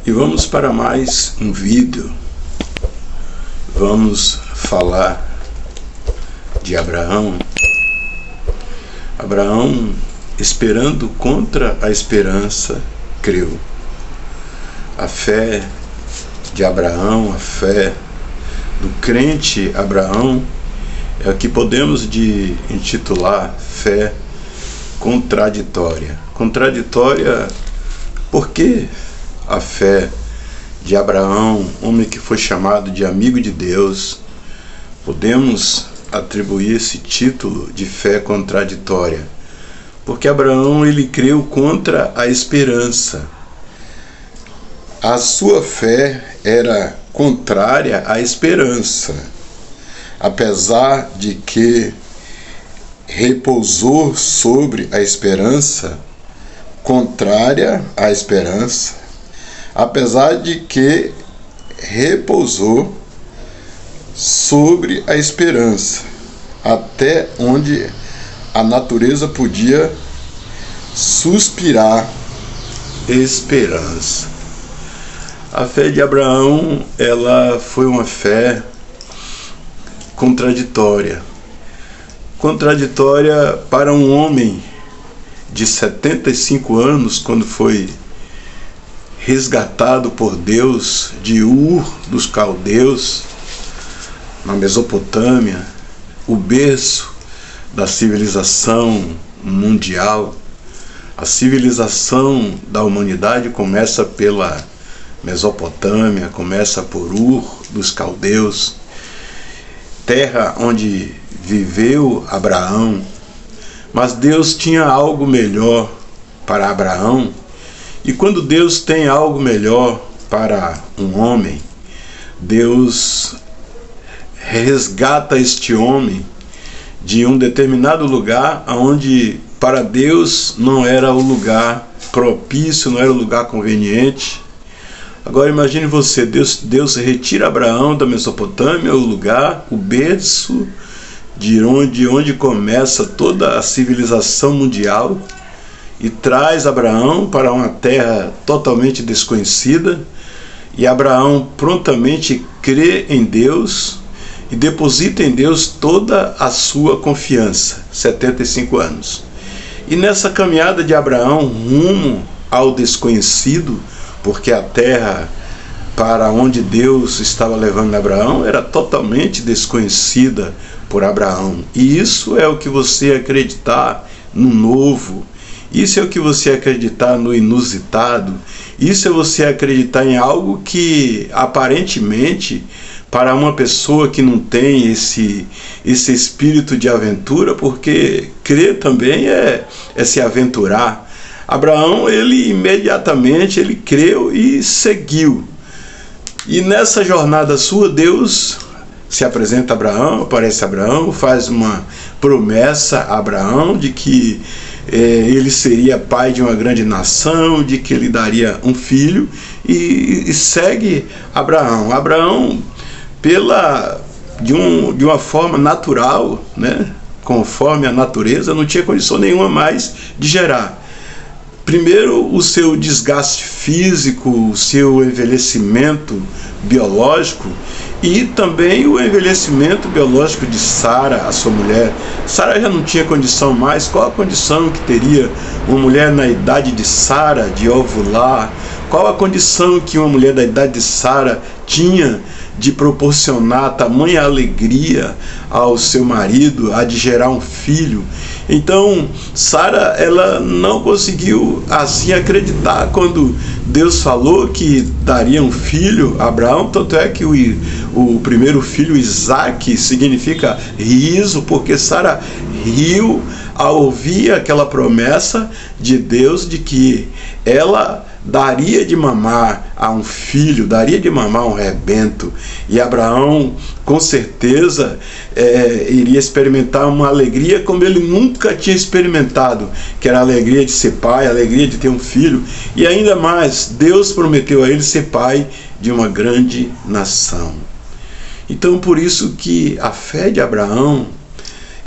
E vamos para mais um vídeo. Vamos falar de Abraão. Abraão, esperando contra a esperança, creu. A fé de Abraão, a fé do crente Abraão, é o que podemos intitular fé contraditória. Contraditória porque a fé de Abraão, homem que foi chamado de amigo de Deus, podemos atribuir esse título de fé contraditória, porque Abraão, ele creu contra a esperança. A sua fé era contrária à esperança, apesar de que repousou sobre a esperança, contrária à esperança, apesar de que repousou sobre a esperança, até onde a natureza podia suspirar esperança. A fé de Abraão, ela foi uma fé contraditória. Contraditória para um homem de 75 anos, quando foi resgatado por Deus de Ur dos Caldeus, na Mesopotâmia, o berço da civilização mundial. A civilização da humanidade começa pela Mesopotâmia, começa por Ur dos Caldeus, terra onde viveu Abraão. Mas Deus tinha algo melhor para Abraão. E quando Deus tem algo melhor para um homem, Deus resgata este homem de um determinado lugar onde para Deus não era o lugar propício, não era o lugar conveniente. Agora imagine você, Deus retira Abraão da Mesopotâmia, o lugar, o berço de onde começa toda a civilização mundial, e traz Abraão para uma terra totalmente desconhecida, e Abraão prontamente crê em Deus e deposita em Deus toda a sua confiança, 75 anos. E nessa caminhada de Abraão rumo ao desconhecido, porque a terra para onde Deus estava levando Abraão era totalmente desconhecida por Abraão. E isso é o que você acreditar no novo, isso é o que você acreditar no inusitado, isso é você acreditar em algo que aparentemente para uma pessoa que não tem esse espírito de aventura, porque crer também é se aventurar. Abraão, ele imediatamente ele creu e seguiu. E nessa jornada sua, Deus se apresenta a Abraão, aparece a Abraão, faz uma promessa a Abraão de que ele seria pai de uma grande nação, de que ele daria um filho, e segue Abraão. Abraão, de uma forma natural, né, conforme a natureza, não tinha condição nenhuma mais de gerar. Primeiro, o seu desgaste físico, o seu envelhecimento biológico, e também o envelhecimento biológico de Sara, a sua mulher. Sara já não tinha condição mais. Qual a condição que teria uma mulher na idade de Sara de ovular? Qual a condição que uma mulher da idade de Sara tinha de proporcionar tamanha alegria ao seu marido, a de gerar um filho? Então, Sara, ela não conseguiu assim acreditar quando Deus falou que daria um filho a Abraão. Tanto é que o primeiro filho, Isaac, significa riso, porque Sara riu ao ouvir aquela promessa de Deus de que ela daria de mamar a um filho, daria de mamar um rebento. E Abraão, com certeza, iria experimentar uma alegria como ele nunca tinha experimentado, que era a alegria de ser pai, a alegria de ter um filho. E ainda mais, Deus prometeu a ele ser pai de uma grande nação. Então, por isso que a fé de Abraão,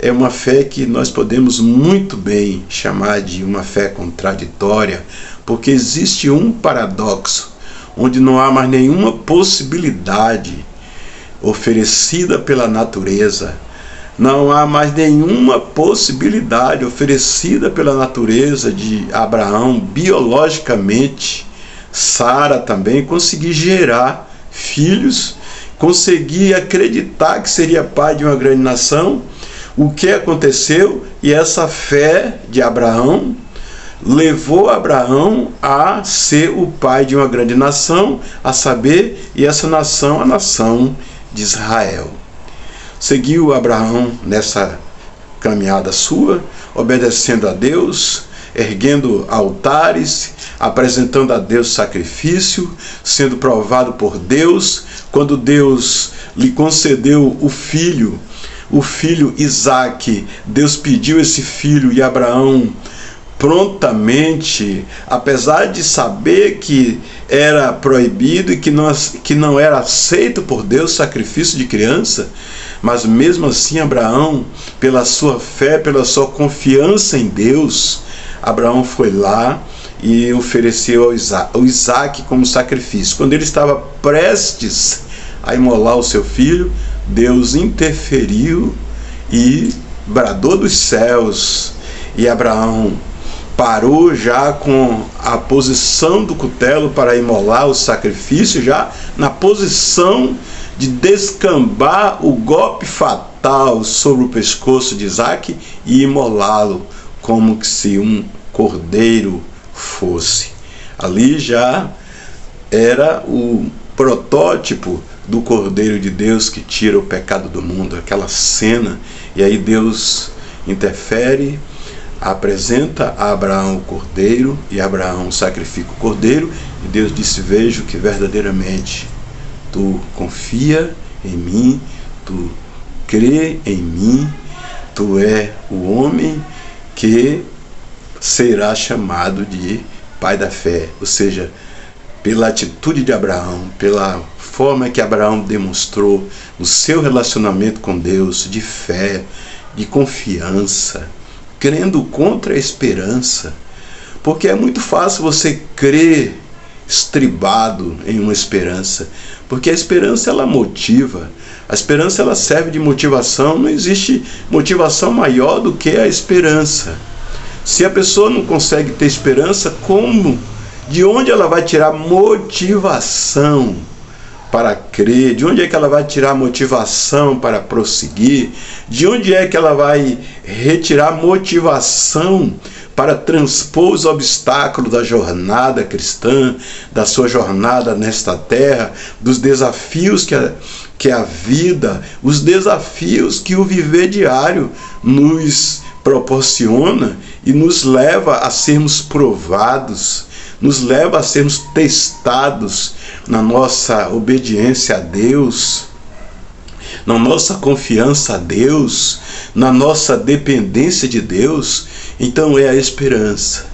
é uma fé que nós podemos muito bem chamar de uma fé contraditória, porque existe um paradoxo, onde não há mais nenhuma possibilidade oferecida pela natureza. Não há mais nenhuma possibilidade oferecida pela natureza de Abraão, biologicamente, Sara também, conseguir gerar filhos, conseguir acreditar que seria pai de uma grande nação. O que aconteceu? E essa fé de Abraão levou Abraão a ser o pai de uma grande nação, a saber, e essa nação, a nação de Israel. Seguiu Abraão nessa caminhada sua, obedecendo a Deus, erguendo altares, apresentando a Deus sacrifício, sendo provado por Deus. Quando Deus lhe concedeu o filho Isaque, Deus pediu esse filho e Abraão prontamente, apesar de saber que era proibido e que não era aceito por Deus sacrifício de criança, mas mesmo assim Abraão, pela sua fé, pela sua confiança em Deus, Abraão foi lá e ofereceu ao Isaque como sacrifício. Quando ele estava prestes a imolar o seu filho, Deus interferiu e bradou dos céus, e Abraão parou já com a posição do cutelo para imolar o sacrifício, já na posição de descambar o golpe fatal sobre o pescoço de Isaque e imolá-lo como que se um cordeiro fosse. Ali já era o protótipo do Cordeiro de Deus que tira o pecado do mundo, aquela cena. E aí Deus interfere, apresenta a Abraão o cordeiro, e Abraão sacrifica o cordeiro, e Deus disse: vejo que verdadeiramente tu confia em mim, tu crê em mim, tu é o homem que será chamado de pai da fé. Ou seja, pela atitude de Abraão, pela forma que Abraão demonstrou no seu relacionamento com Deus, de fé, de confiança, crendo contra a esperança. Porque é muito fácil você crer estribado em uma esperança, porque a esperança ela motiva, a esperança ela serve de motivação. Não existe motivação maior do que a esperança. Se a pessoa não consegue ter esperança, como? De onde ela vai tirar motivação para crer? De onde é que ela vai tirar motivação para prosseguir? De onde é que ela vai retirar motivação para transpor os obstáculos da jornada cristã, da sua jornada nesta terra, dos desafios que a vida, os desafios que o viver diário nos proporciona e nos leva a sermos provados, nos leva a sermos testados na nossa obediência a Deus, na nossa confiança a Deus, na nossa dependência de Deus. Então é a esperança.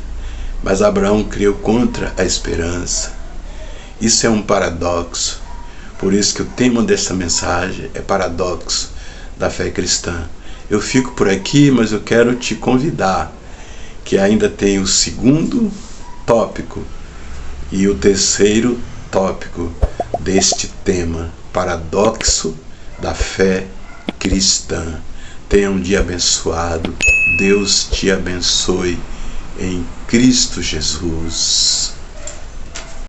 Mas Abraão creu contra a esperança. Isso é um paradoxo. Por isso que o tema dessa mensagem é paradoxo da fé cristã. Eu fico por aqui, mas eu quero te convidar, que ainda tem o segundo tópico e o terceiro tópico deste tema, paradoxo da fé cristã. Tenha um dia abençoado. Deus te abençoe em Cristo Jesus.